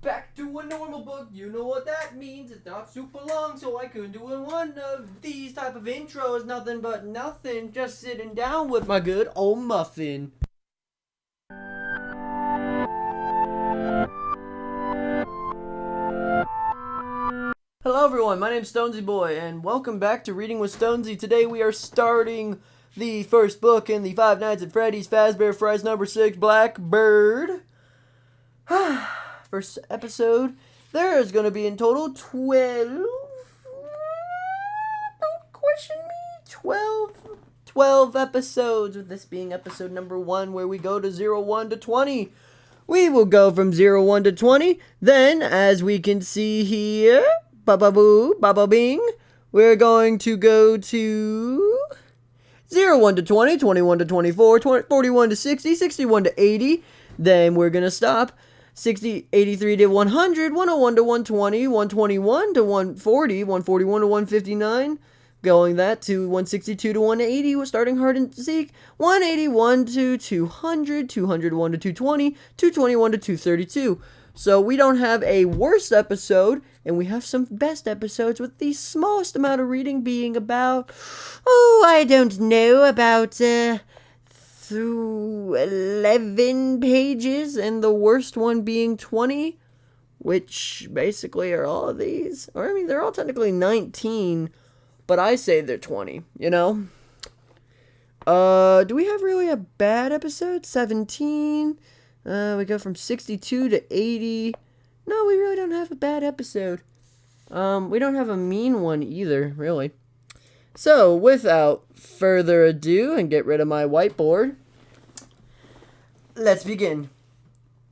Back to a normal book, you know what that means. It's not super long, so I couldn't do one of these type of intros. Nothing but nothing, just sitting down with my good old muffin. Hello everyone, my name's Stonesy Boy, and welcome back to Reading with Stonesy. Today we are starting the first book in the Five Nights at Freddy's Fazbear Fright number 6, Blackbird. First episode. There is going to be in total 12. Don't question me. 12 episodes, with this being episode number 1, where we go to 01 to 20. We will go from 01 to 20. Then, as we can see here, Baba Boo, Baba Bing, we're going to go to 01 to 20, 21 to 24, 41 to 60, 61 to 80. Then we're going to stop. 60, 83 to 100, 101 to 120, 121 to 140, 141 to 159, going that to 162 to 180, we're starting hard and seek, 181 to 200, 201 to 220, 221 to 232. So we don't have a worst episode, and we have some best episodes, with the smallest amount of reading being about, I don't know, about, through 11 pages, and the worst one being 20, which basically are all of these. Or, I mean, they're all technically 19, but I say they're 20, you know? Do we have really a bad episode? 17. We go from 62 to 80. No, we really don't have a bad episode. We don't have a mean one either, really. So, without further ado, and get rid of my whiteboard, let's begin.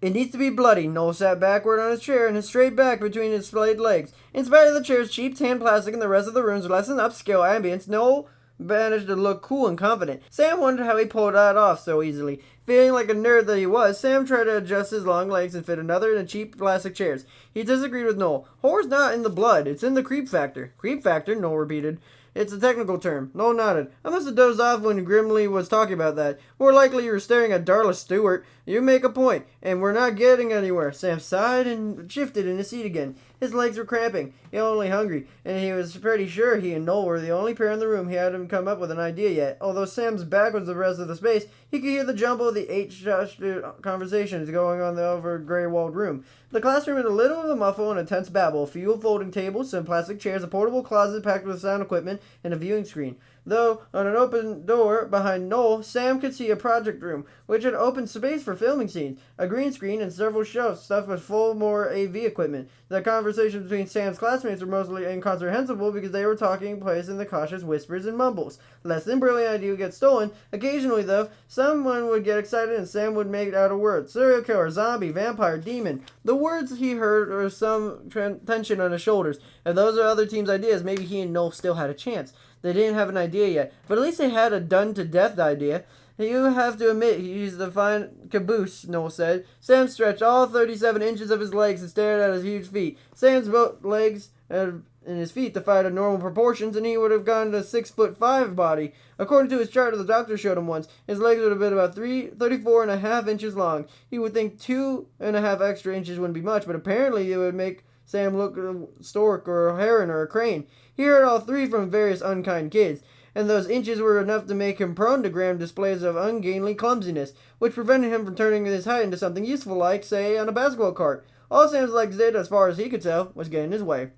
It needs to be bloody. Noel sat backward on his chair and his straight back between his splayed legs. In spite of the chair's cheap tan plastic and the rest of the room's less than upscale ambience, Noel managed to look cool and confident. Sam wondered how he pulled that off so easily. Feeling like a nerd that he was, Sam tried to adjust his long legs and fit another in the cheap plastic chairs. He disagreed with Noel. Horror's not in the blood, it's in the creep factor. Creep factor? Noel repeated. It's a technical term. Noel nodded. I must have dozed off when Grimley was talking about that. More likely you were staring at Darla Stewart. You make a point, and we're not getting anywhere. Sam sighed and shifted in his seat again. His legs were cramping. He was only hungry, and he was pretty sure he and Noel were the only pair in the room. He hadn't come up with an idea yet. Although Sam's back was the rest of the space, he could hear the jumble of the eight-shushed conversations going on over gray-walled room. The classroom had a little of a muffle and a tense babble. A few folding tables, some plastic chairs, a portable closet packed with sound equipment, and a viewing screen. Though, on an open door behind Noel, Sam could see a project room, which had open space for filming scenes, a green screen, and several shelves stuffed with full more AV equipment. The conversations between Sam's classmates were mostly incomprehensible because they were taking place in the cautious whispers and mumbles. Less than brilliant idea would get stolen. Occasionally, though, someone would get excited and Sam would make out a word. Serial killer, zombie, vampire, demon. The words he heard were some tension on his shoulders. If those are other teams' ideas, maybe he and Noel still had a chance. They didn't have an idea yet, but at least they had a done-to-death idea. You have to admit, he's the fine caboose, Noel said. Sam stretched all 37 inches of his legs and stared at his huge feet. Sam's both legs and his feet defied normal proportions, and he would have gone to 6'5" body. According to his chart the doctor showed him once, his legs would have been about 34.5 inches long. He would think 2.5 extra inches wouldn't be much, but apparently it would make Sam look like a stork or a heron or a crane. He heard all three from various unkind kids, and those inches were enough to make him prone to grand displays of ungainly clumsiness, which prevented him from turning his height into something useful like, say, on a basketball court. All Sam's legs did, as far as he could tell, was get in his way.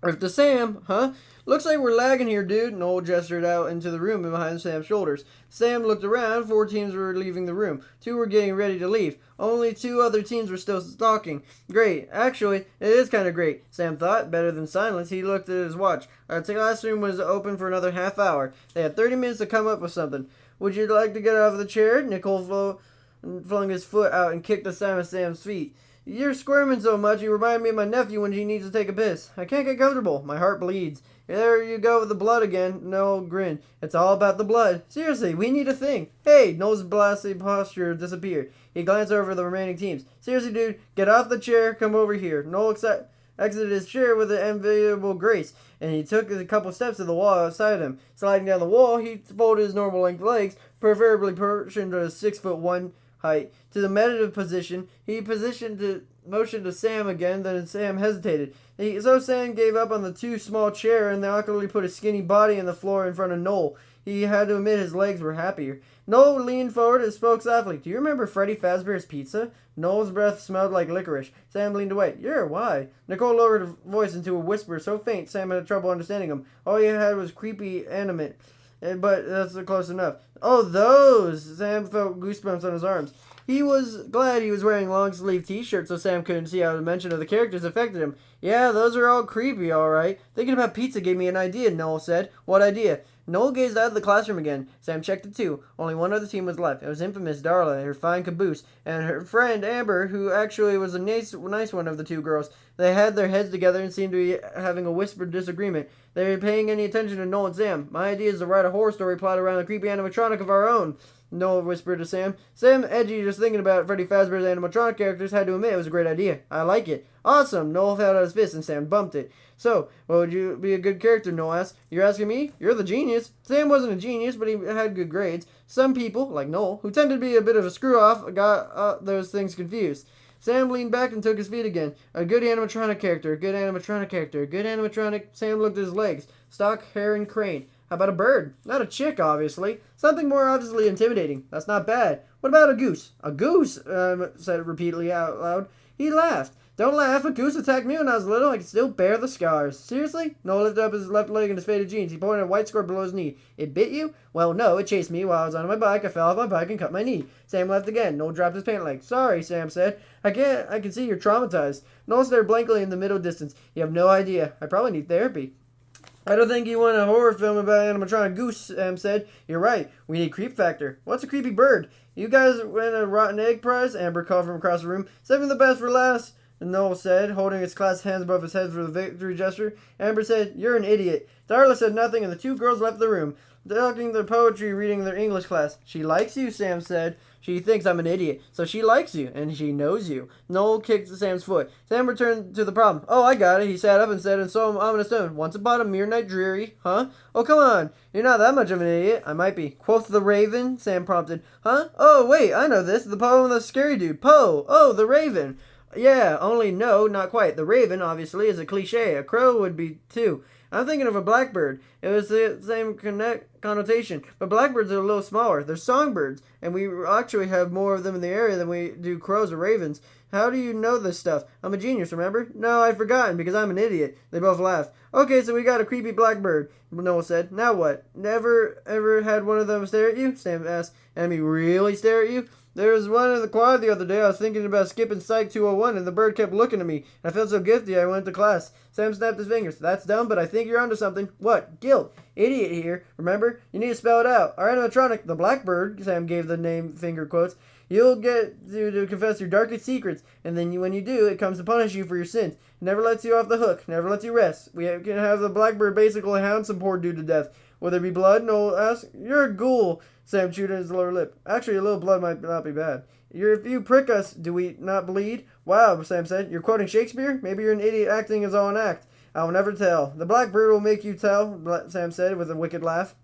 If to Sam, huh? Looks like we're lagging here, dude. Noel gestured out into the room behind Sam's shoulders. Sam looked around. 4 teams were leaving the room. 2 were getting ready to leave. Only 2 other teams were still stalking. Great. Actually, it is kind of great, Sam thought. Better than silence. He looked at his watch. Our classroom was open for another half hour. They had 30 minutes to come up with something. Would you like to get out of the chair? Nicole flung his foot out and kicked the side of Sam's feet. You're squirming so much, you remind me of my nephew when he needs to take a piss. I can't get comfortable. My heart bleeds. There you go with the blood again. Noel grinned. It's all about the blood. Seriously, we need a thing. Hey, Noel's blasé posture disappeared. He glanced over the remaining teams. Seriously, dude, get off the chair. Come over here. Noel exited his chair with an enviable grace, and he took a couple steps to the wall outside him. Sliding down the wall, he folded his normal length legs, preferably perched into a 6'1" height to the meditative position. He motioned to Sam again, then Sam hesitated. So Sam gave up on the too small chair and awkwardly put his skinny body on the floor in front of Noel. He had to admit his legs were happier. Noel leaned forward and spoke softly. Do you remember Fnaf Fazbear's pizza? Noel's breath smelled like licorice. Sam leaned away. Why? Nicole lowered her voice into a whisper so faint Sam had trouble understanding him. All he had was creepy animate. But that's close enough. Oh, those! Sam felt goosebumps on his arms. He was glad he was wearing long-sleeve t-shirts so Sam couldn't see how the mention of the characters affected him. Yeah, those are all creepy, all right. Thinking about pizza gave me an idea, Noel said. What idea? Noel gazed out of the classroom again. Sam checked it too. Only one other team was left. It was infamous Darla, her fine caboose, and her friend Amber, who actually was a nice one of the two girls. They had their heads together and seemed to be having a whispered disagreement. They were paying any attention to Noel and Sam. My idea is to write a horror story plot around a creepy animatronic of our own, Noel whispered to Sam. Sam, edgy just thinking about Freddy Fazbear's animatronic characters, had to admit it was a great idea. I like it. Awesome! Noel held out his fist and Sam bumped it. So, what would you be a good character, Noel asked. You're asking me? You're the genius. Sam wasn't a genius, but he had good grades. Some people, like Noel, who tended to be a bit of a screw-off, got those things confused. Sam leaned back and took his feet again. A good animatronic character, a good animatronic character, a good animatronic... Sam looked at his legs. Stock, hair, and crane. How about a bird? Not a chick, obviously. Something more obviously intimidating. That's not bad. What about a goose? A goose? Said repeatedly out loud. He laughed. Don't laugh. A goose attacked me when I was little. I can still bear the scars. Seriously? Noel lifted up his left leg in his faded jeans. He pointed a white score below his knee. It bit you? Well, no. It chased me while I was on my bike. I fell off my bike and cut my knee. Sam laughed again. Noel dropped his pant leg. Sorry, Sam said. I can see you're traumatized. Noel stared blankly in the middle distance. You have no idea. I probably need therapy. I don't think you want a horror film about an animatronic goose, Sam said. You're right. We need creep factor. What's a creepy bird? You guys win a rotten egg prize? Amber called from across the room. Saving the best for last, Noel said, holding his clasped hands above his head for the victory gesture. Amber said, You're an idiot. Darla said nothing, and the two girls left the room, talking their poetry, reading their English class. She likes you, Sam said. She thinks I'm an idiot, so she likes you, and she knows you. Noel kicked Sam's foot. Sam returned to the problem. Oh, I got it. He sat up and said in some ominous tone, Once upon a mere night dreary, huh? Oh, come on. You're not that much of an idiot. I might be. Quoth the Raven, Sam prompted. Huh? Oh, wait, I know this. The poem of the scary dude. Poe. Oh, the Raven. Yeah, only no, not quite. The Raven, obviously, is a cliche. A crow would be, too. I'm thinking of a blackbird. It was the same connotation, but blackbirds are a little smaller. They're songbirds, and we actually have more of them in the area than we do crows or ravens. How do you know this stuff? I'm a genius, remember? No, I'd forgotten, because I'm an idiot. They both laughed. Okay, so we got a creepy blackbird, Noel said. Now what? Never ever had one of them stare at you? Sam asked. And me really stare at you? There was one in the quad the other day. I was thinking about skipping Psych 201, and the bird kept looking at me. I felt so guilty I went to class. Sam snapped his fingers. That's dumb, but I think you're onto something. What? Guilt. Idiot here. Remember? You need to spell it out. Our animatronic, the Blackbird, Sam gave the name finger quotes. You'll get to confess your darkest secrets, and then when you do, it comes to punish you for your sins. It never lets you off the hook, never lets you rest. We can have the Blackbird basically hound some poor dude to death. Will there be blood? Noel asked. You're a ghoul. Sam chewed on his lower lip. Actually, a little blood might not be bad. If you prick us, do we not bleed? Wow, Sam said. You're quoting Shakespeare? Maybe you're an idiot acting his own act. I'll never tell. The Blackbird will make you tell, Sam said with a wicked laugh.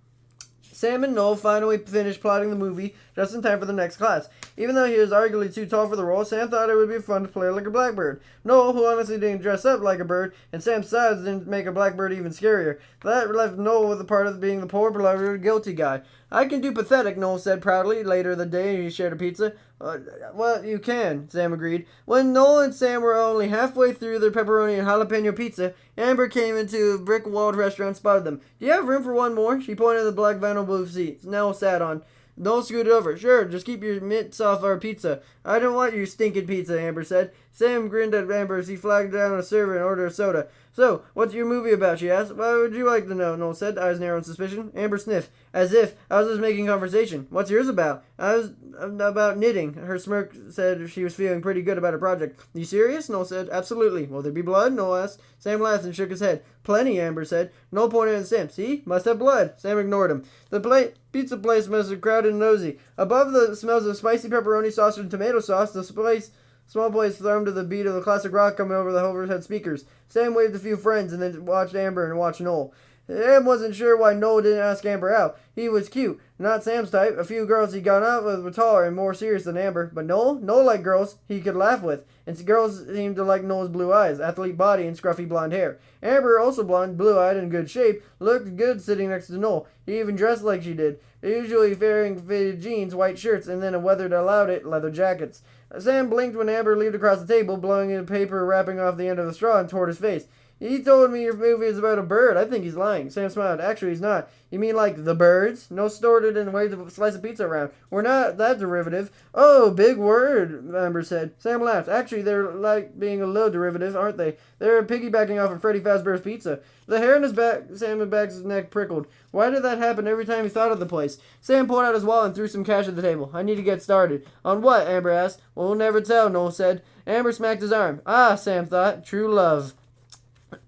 Sam and Noel finally finished plotting the movie just in time for the next class. Even though he was arguably too tall for the role, Sam thought it would be fun to play like a blackbird. Noel, who honestly didn't dress up like a bird, and Sam's size didn't make a blackbird even scarier. That left Noel with the part of being the poor, beloved, guilty guy. I can do pathetic, Noel said proudly. Later the day, he shared a pizza. Well, you can, Sam agreed. When Noel and Sam were only halfway through their pepperoni and jalapeno pizza, Amber came into a brick-walled restaurant and spotted them. Do you have room for one more? She pointed to the black vinyl booth seat Noel sat on. Noel scooted over. Sure, just keep your mitts off our pizza. I don't want your stinking pizza, Amber said. Sam grinned at Amber as he flagged down a server and ordered a soda. So, what's your movie about, she asked. Why would you like to know, Noel said, eyes narrow in suspicion. Amber sniffed, as if I was just making conversation. What's yours about? I was about knitting. Her smirk said she was feeling pretty good about her project. You serious? Noel said. Absolutely. Will there be blood? Noel asked. Sam laughed and shook his head. Plenty, Amber said. Noel pointed at Sam. See? Must have blood. Sam ignored him. The pizza place must have crowded and nosy. Above the smells of spicy pepperoni sauce and tomato sauce, the small place thrummed to the beat of the classic rock coming over the overhead speakers. Sam waved a few friends and then watched Amber and watched Noel. Sam wasn't sure why Noel didn't ask Amber out. He was cute, not Sam's type. A few girls he'd gone out with were taller and more serious than Amber, but Noel liked girls he could laugh with, and girls seemed to like Noel's blue eyes, athlete body, and scruffy blonde hair. Amber, also blonde, blue-eyed, and in good shape, looked good sitting next to Noel. He even dressed like she did, usually wearing fitted jeans, white shirts, and then a weathered allowed it leather jackets. Sam blinked when Amber leaned across the table, blowing a paper wrapping off the end of the straw and toward his face. He told me your movie is about a bird. I think he's lying. Sam smiled. Actually, he's not. You mean like the birds? No snorted and waved a slice of pizza around. We're not that derivative. Oh, big word, Amber said. Sam laughed. Actually, they're like being a little derivative, aren't they? They're piggybacking off of Fnaf Fazbear's pizza. The hair on his back, Sam's back's neck prickled. Why did that happen every time he thought of the place? Sam pulled out his wallet and threw some cash at the table. I need to get started. On what? Amber asked. We'll never tell, Noel said. Amber smacked his arm. Ah, Sam thought. True love.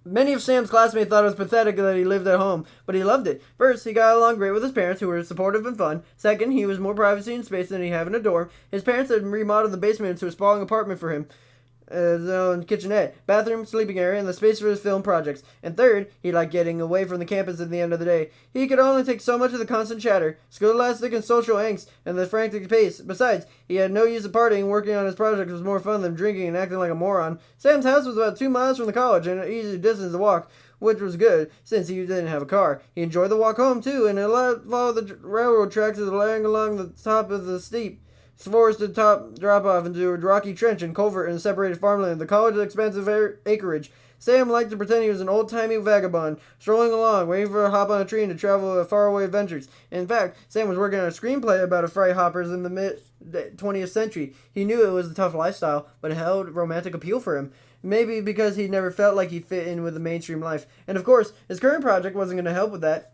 Many of Sam's classmates thought it was pathetic that he lived at home, but he loved it. First, he got along great with his parents, who were supportive and fun. Second, he was more privacy and space than he had in a dorm. His parents had remodeled the basement into a sprawling apartment for him. His own kitchenette, bathroom, sleeping area, and the space for his film projects. And third, he liked getting away from the campus at the end of the day. He could only take so much of the constant chatter, scholastic and social angst, and the frantic pace. Besides, he had no use of partying. Working on his projects was more fun than drinking and acting like a moron. Sam's house was about 2 miles from the college, and an easy distance to walk, which was good, since he didn't have a car. He enjoyed the walk home, too, and followed the railroad tracks laying along the top of the steep forested top drop off into a rocky trench and culvert in separated farmland. The college's expansive acreage. Sam liked to pretend he was an old-timey vagabond, strolling along, waiting for a hop on a tree and to travel faraway adventures. In fact, Sam was working on a screenplay about a fright hoppers in the mid-20th century. He knew it was a tough lifestyle, but it held romantic appeal for him. Maybe because he never felt like he fit in with the mainstream life. And of course, his current project wasn't going to help with that.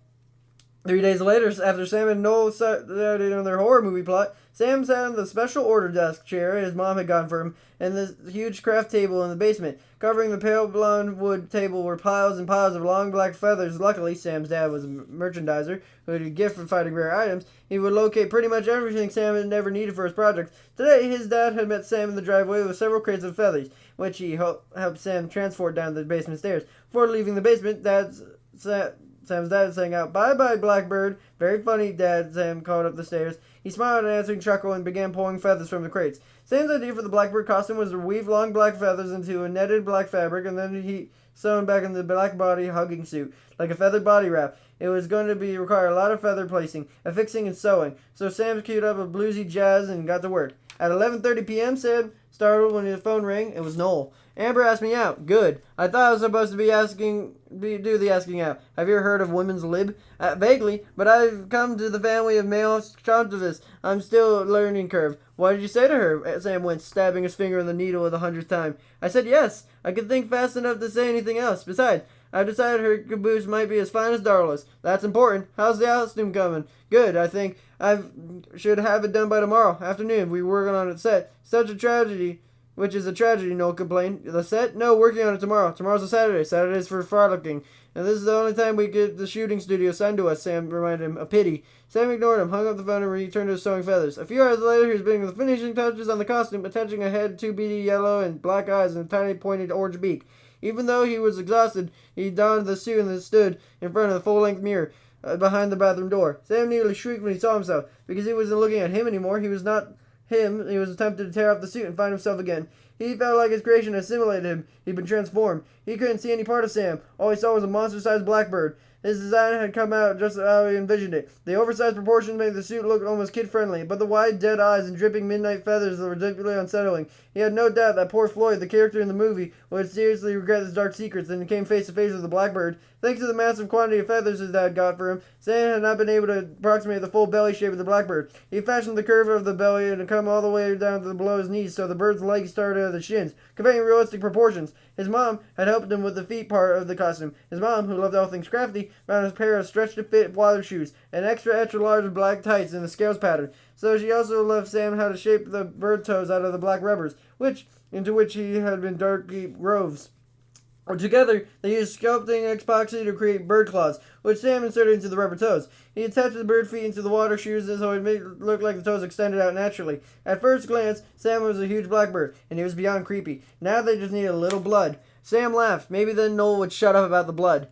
3 days later, after Sam and Noel started on their horror movie plot, Sam sat on the special order desk chair his mom had gotten for him, and the huge craft table in the basement. Covering the pale blonde wood table were piles and piles of long black feathers. Luckily, Sam's dad was a merchandiser who had a gift for finding rare items. He would locate pretty much everything Sam had never needed for his project. Today, his dad had met Sam in the driveway with several crates of feathers, which he helped Sam transport down the basement stairs. Before leaving the basement, Sam's dad sang out, "Bye-bye, Blackbird." "Very funny, Dad," Sam called up the stairs. He smiled an answering chuckle and began pulling feathers from the crates. Sam's idea for the Blackbird costume was to weave long black feathers into a netted black fabric, and then he sewn back in the black body hugging suit, like a feathered body wrap. It was going to require a lot of feather placing, affixing, and sewing, so Sam queued up a bluesy jazz and got to work. At 11:30 p.m., Sam startled when his phone rang. It was Noel. "Amber asked me out." "Good. I thought I was supposed to do the asking out. Have you ever heard of women's lib?" Vaguely, but I've come to the family of male chauvinistas. I'm still learning curve." "What did you say to her?" Sam went, stabbing his finger in the needle for the 100th time. "I said yes. I could think fast enough to say anything else. Besides, I've decided her caboose might be as fine as Darla's. That's important. How's the costume coming?" "Good, I think. Should have it done by tomorrow afternoon. We're working on it set. Such a tragedy." "Which is a tragedy," Noel complained. "The set? No, working on it tomorrow. Tomorrow's a Saturday. Saturday's for frolicking. And this is the only time we get the shooting studio signed to us," Sam reminded him. "A pity." Sam ignored him, hung up the phone, and returned to his sewing feathers. A few hours later, he was putting the finishing touches on the costume, attaching a head, 2 beady yellow and black eyes, and a tiny pointed orange beak. Even though he was exhausted, he donned the suit and stood in front of the full-length mirror behind the bathroom door. Sam nearly shrieked when he saw himself, because he wasn't looking at him anymore. He was not him. He was tempted to tear off the suit and find himself again. He felt like his creation assimilated him. He'd been transformed. He couldn't see any part of Sam. All he saw was a monster-sized Blackbird. His design had come out just how he envisioned it. The oversized proportions made the suit look almost kid-friendly, but the wide, dead eyes and dripping midnight feathers were ridiculously unsettling. He had no doubt that poor Floyd, the character in the movie, would seriously regret his dark secrets, and he came face-to-face with the Blackbird. Thanks to the massive quantity of feathers his dad got for him, Sam had not been able to approximate the full belly shape of the Blackbird. He fashioned the curve of the belly and come all the way down to below his knees, so the bird's legs started at the shins, conveying realistic proportions. His mom had helped him with the feet part of the costume. His mom, who loved all things crafty, found a pair of stretch-to-fit water shoes, and extra large black tights in the scales pattern. So she also left Sam how to shape the bird toes out of the black rubbers, into which he had been dark deep groves. Together, they used sculpting epoxy to create bird claws, which Sam inserted into the rubber toes. He attached the bird feet into the water shoes so it made it look like the toes extended out naturally. At first glance, Sam was a huge blackbird, and he was beyond creepy. Now they just needed a little blood. Sam laughed. Maybe then Noel would shut up about the blood.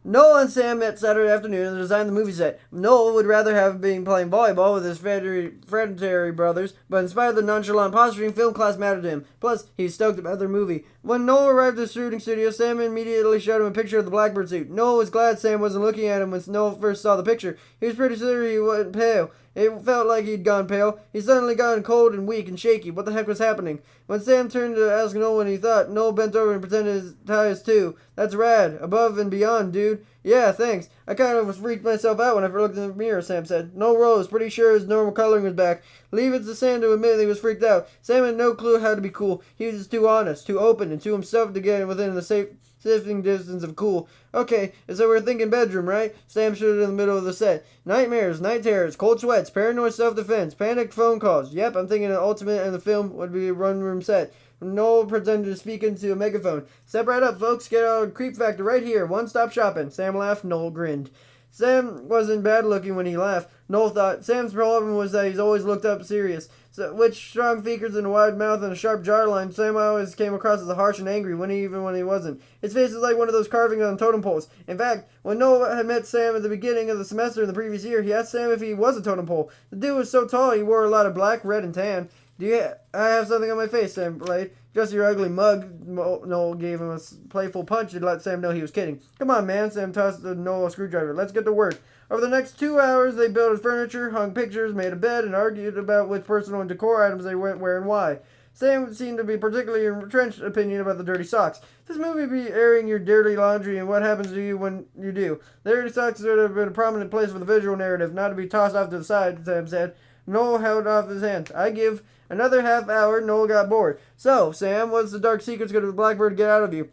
Noel and Sam met Saturday afternoon and designed the movie set. Noel would rather have been playing volleyball with his Frederick brothers, but in spite of the nonchalant posturing, film class mattered to him. Plus, he was stoked about their movie. When Noel arrived at the shooting studio, Sam immediately showed him a picture of the Blackbird suit. Noel was glad Sam wasn't looking at him when Noel first saw the picture. He was pretty sure he wasn't pale. It felt like he'd gone pale. He suddenly got cold and weak and shaky. What the heck was happening? When Sam turned to ask Noel what he thought, Noel bent over and pretended to tie his too. That's rad. Above and beyond, dude. Yeah, thanks. I kind of freaked myself out when I looked in the mirror, Sam said. Noel rose, pretty sure his normal coloring was back. Leave it to Sam to admit he was freaked out. Sam had no clue how to be cool. He was just too honest, too open, and to himself to get within the safe sifting distance of cool. Okay, so we're thinking bedroom, right? Sam stood in the middle of the set. Nightmares, night terrors, cold sweats, paranoid self-defense, panicked phone calls. Yep, I'm thinking an ultimate in the film would be a one-room set. Noel pretended to speak into a megaphone. Step right up, folks. Get a creep factor right here. One-stop shopping. Sam laughed. Noel grinned. Sam wasn't bad-looking when he laughed. Noel thought. Sam's problem was that he's always looked up serious. So, with strong features and a wide mouth and a sharp jawline, Sam always came across as harsh and angry, even when he wasn't. His face was like one of those carvings on totem poles. In fact, when Noel had met Sam at the beginning of the semester in the previous year, he asked Sam if he was a totem pole. The dude was so tall he wore a lot of black, red, and tan. I have something on my face, Sam played. Just your ugly mug. Noel gave him a playful punch and let Sam know he was kidding. Come on, man. Sam tossed Noel a screwdriver. Let's get to work. Over the next 2 hours, they built furniture, hung pictures, made a bed, and argued about which personal and decor items they went where and why. Sam seemed to be particularly entrenched opinion about the dirty socks. This movie be airing your dirty laundry and what happens to you when you do. The dirty socks would have been a prominent place for the visual narrative, not to be tossed off to the side, Sam said. Noel held off his hands. I give another half hour. Noel got bored. So, Sam, what's the dark secrets going to Blackbird get out of you?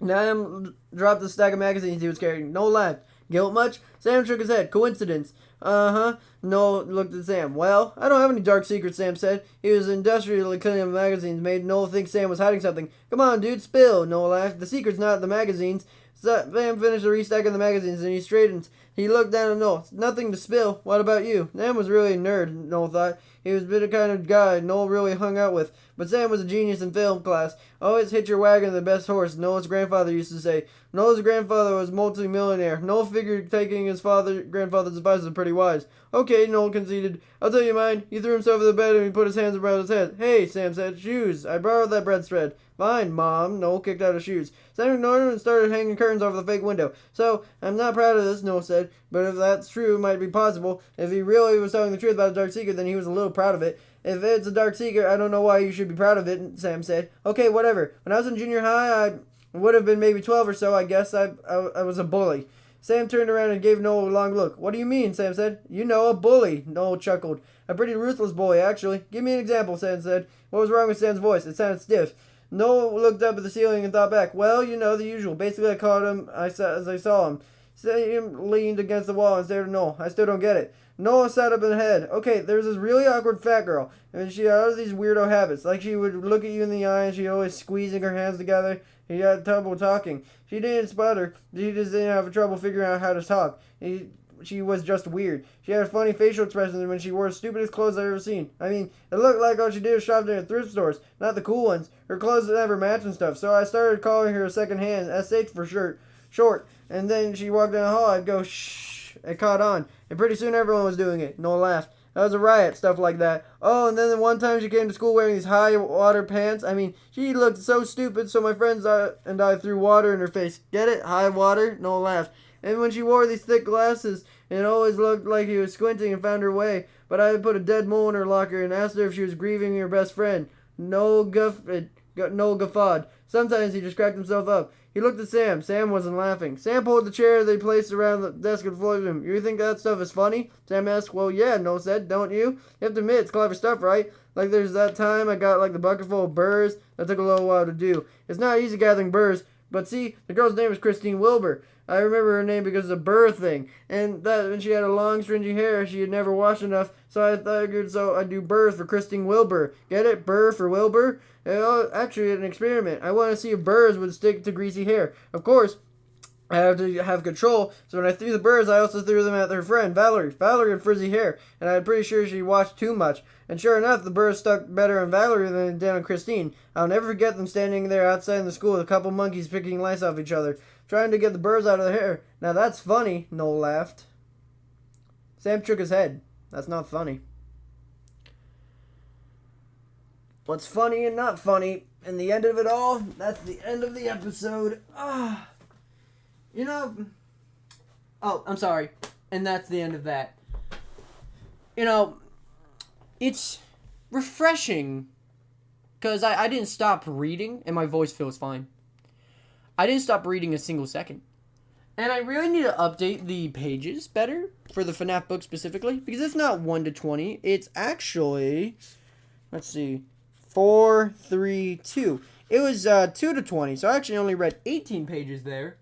Sam dropped the stack of magazines he was carrying. Noel laughed. Guilt much? Sam shook his head. Coincidence. Uh-huh. Noel looked at Sam. Well, I don't have any dark secrets, Sam said. He was industrially cleaning up magazines, made Noel think Sam was hiding something. Come on, dude, spill, Noel laughed. The secret's not the magazines. Sam finished the restacking the magazines, and he straightened. He looked down at Noel. Nothing to spill. What about you? Sam was really a nerd, Noel thought. He was the kind of guy Noel really hung out with. But Sam was a genius in film class. Always hitch your wagon to the best horse, Noel's grandfather used to say. Noel's grandfather was multi-millionaire. Noel figured taking his grandfather's advice was pretty wise. Okay, Noel conceded. I'll tell you mine. He threw himself in the bed and he put his hands around his head. Hey, Sam said. Shoes. I borrowed that bread thread. Fine, Mom. Noel kicked out his shoes. Sam ignored him and started hanging curtains over the fake window. So, I'm not proud of this, Noel said. But if that's true, it might be possible. If he really was telling the truth about a dark secret, then he was a little proud of it. If it's a dark secret, I don't know why you should be proud of it, Sam said. Okay, whatever. When I was in junior high, I would have been maybe 12 or so, I guess. I was a bully. Sam turned around and gave Noel a long look. What do you mean, Sam said. You know, a bully. Noel chuckled. A pretty ruthless bully, actually. Give me an example, Sam said. What was wrong with Sam's voice? It sounded stiff. Noel looked up at the ceiling and thought back. Well, you know, the usual. Basically, I caught him as I saw him. Sam leaned against the wall and stared at Noel. I still don't get it. Noel sat up in the head. Okay, there's this really awkward fat girl, and she had all these weirdo habits. Like she would look at you in the eye, and she'd always squeezing her hands together. He had trouble talking. She didn't sputter. She just didn't have trouble figuring out how to talk. She was just weird. She had funny facial expressions when she wore the stupidest clothes I've ever seen. I mean, it looked like all she did was shop in thrift stores, not the cool ones. Her clothes never matched and stuff, so I started calling her second hand, SH for short. And then she walked down the hall, I'd go, shh. It caught on, and pretty soon everyone was doing it. Noel laughed. That was a riot, stuff like that. Oh, and then the one time she came to school wearing these high water pants. I mean, she looked so stupid, so my friends and I threw water in her face. Get it? High water? Noel laughed. And when she wore these thick glasses, it always looked like he was squinting and found her way. But I put a dead mole in her locker and asked her if she was grieving her best friend. Noel guffawed. Sometimes he just cracked himself up. He looked at Sam. Sam wasn't laughing. Sam pulled the chair they placed around the desk and floated him. You think that stuff is funny? Sam asked. Well, yeah, Noel said. Don't you? You have to admit, it's clever stuff, right? Like there's that time I got like the bucket full of burrs. That took a little while to do. It's not easy gathering burrs. But see, the girl's name was Christine Wilbur. I remember her name because of the burr thing. And that when she had a long, stringy hair, she had never washed enough. So I figured I'd do burrs for Christine Wilbur. Get it? Burr for Wilbur? Actually, an experiment. I want to see if burrs would stick to greasy hair. Of course, I have to have control, so when I threw the birds, I also threw them at their friend, Valerie. Valerie had frizzy hair, and I'm pretty sure she watched too much. And sure enough, the birds stuck better on Valerie than it did on Christine. I'll never forget them standing there outside in the school with a couple monkeys picking lice off each other, trying to get the birds out of their hair. Now that's funny, Noel laughed. Sam shook his head. That's not funny. What's funny and not funny, and the end of it all, that's the end of the episode. You know, oh, I'm sorry. And that's the end of that. You know, it's refreshing because I didn't stop reading and my voice feels fine. I didn't stop reading a single second. And I really need to update the pages better for the FNAF book specifically because it's not 1 to 20. It's actually, let's see, 4, 3, 2. It was 2 to 20, so I actually only read 18 pages there.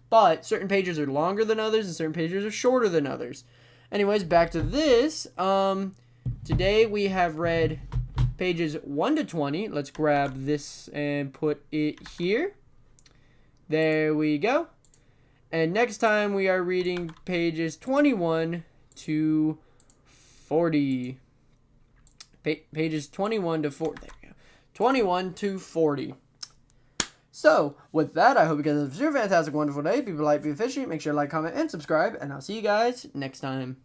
But certain pages are longer than others and certain pages are shorter than others. Anyways, back to this. Today we have read pages 1 to 20. Let's grab this and put it here. There we go. And next time we are reading pages 21 to 40. Pages 21 to 40. There we go. 21 to 40. So, with that, I hope you guys have a super fantastic, wonderful day. People like, be fishy. Make sure to like, comment, and subscribe. And I'll see you guys next time.